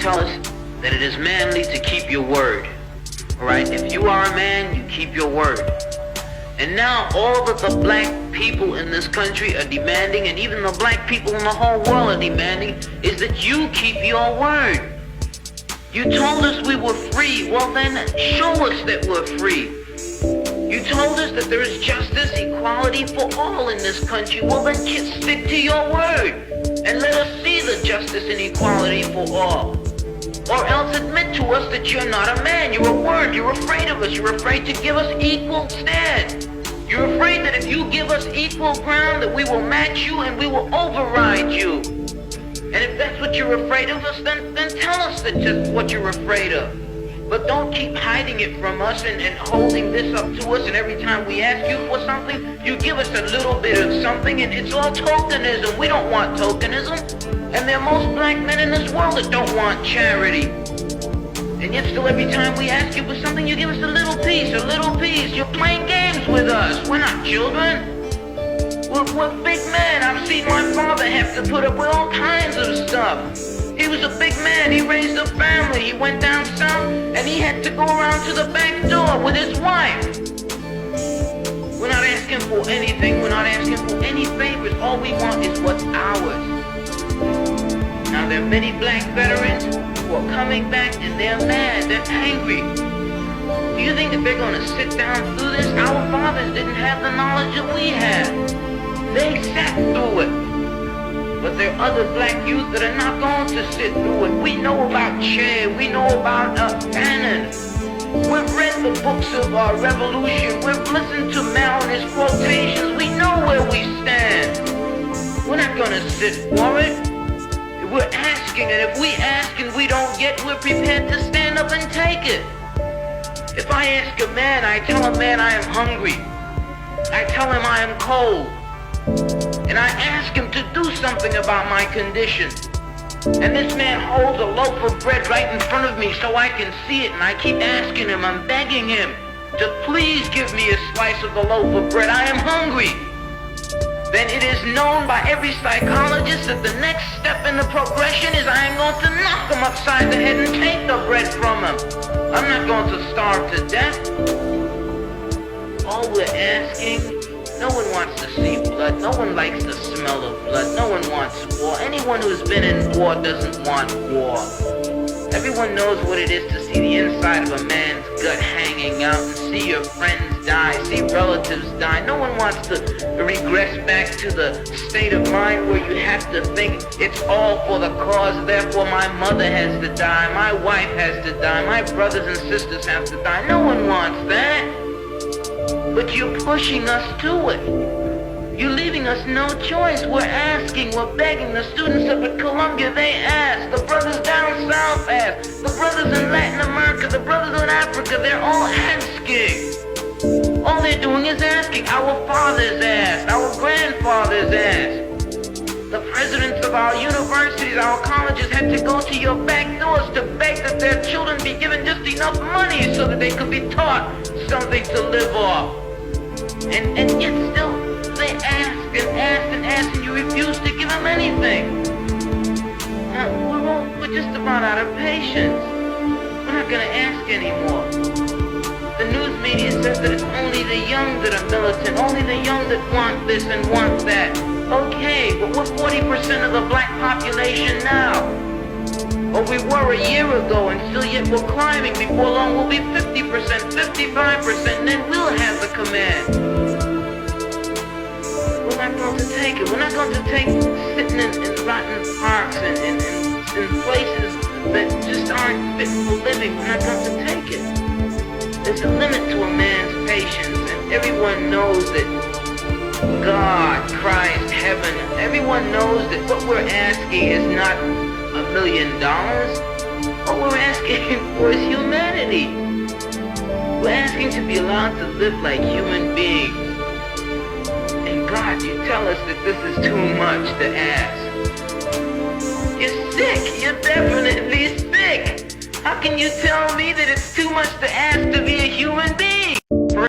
tell us that it is manly to keep your word. Alright, if you are a man, you keep your word. And now all that the black people in this country are demanding, and even the black people in the whole world are demanding, is that you keep your word. You told us we were free. Well then, show us that we're free. You told us that there is justice, equality for all in this country. Well then, stick to your word. And let us see the justice and equality for all. Or else admit to us that you're not a man, you're a word, you're afraid of us, you're afraid to give us equal stand. You're afraid that if you give us equal ground, that we will match you and we will override you. And if that's what you're afraid of us, then tell us that just what you're afraid of. But don't keep hiding it from us and holding this up to us, and every time we ask you for something, you give us a little bit of something, and it's all tokenism. We don't want tokenism. And there are most black men in this world that don't want charity. And yet still every time we ask you for something, you give us a little piece, a little piece. You're playing games with us. We're not children. We're big men. I've seen my father have to put up with all kinds of stuff. He was a big man. He raised a family. He went down south, and he had to go around to the back door with his wife. We're not asking for anything. We're not asking for any favors. All we want is what's ours. Now, there are many black veterans who are coming back, and they're mad, they're angry. Do you think that they're going to sit down through this? Our fathers didn't have the knowledge that we have. They sat through it. But there are other black youth that are not going to sit through it. We know about Che, we know about Bannon. We've read the books of our revolution. We've listened to Mal and his quotations. We know where we stand. We're not going to sit for it. We're asking, and if we ask and we don't get, we're prepared to stand up and take it. If I ask a man, I tell a man I am hungry. I tell him I am cold. And I ask him to do something about my condition. And this man holds a loaf of bread right in front of me so I can see it, and I keep asking him, I'm begging him to please give me a slice of the loaf of bread. I am hungry. Then it is known by every psychologist that the next step in the progression is I am going to knock him upside the head and take the bread from him. I'm not going to starve to death. All we're asking, no one wants to see blood. No one likes the smell of blood. No one wants war. Anyone who's been in war doesn't want war. Everyone knows what it is to see the inside of a man's gut hanging out and see your friends die, see relatives die. No one wants to regress back to the state of mind where you have to think it's all for the cause, therefore my mother has to die, my wife has to die, my brothers and sisters have to die. No one wants that. But you're pushing us to it. You're leaving us no choice. We're asking, we're begging. The students up at Columbia, they ask. The brothers down south ask. The brothers in Latin America, the brothers in Africa, they're all asking. All they're doing is asking. Our fathers asked. Our grandfathers asked. The presidents of our universities, our colleges had to go to your back doors to beg that their children be given just enough money so that they could be taught something to live off. And yet still, they ask and ask and ask, and you refuse to give them anything. Now, we're just about out of patience. We're not going to ask anymore. The news media says that it's only the young that are militant, only the young that want this and want that. Okay, but we're 40% of the black population now. Or we were a year ago, and still yet we're climbing. Before long, we'll be 50%, 55%, and then we'll have the command. We're not going to take it. We're not going to take sitting in rotten parks and in places that just aren't fit for living. We're not going to take it. There's a limit to a man's patience, and everyone knows that God, Christ, heaven, everyone knows that what we're asking is not $1 million. What we're asking for is humanity. We're asking to be allowed to live like human beings. And God, you tell us that this is too much to ask. You're sick. You're definitely sick. How can you tell me that it's too much to ask to be a human being?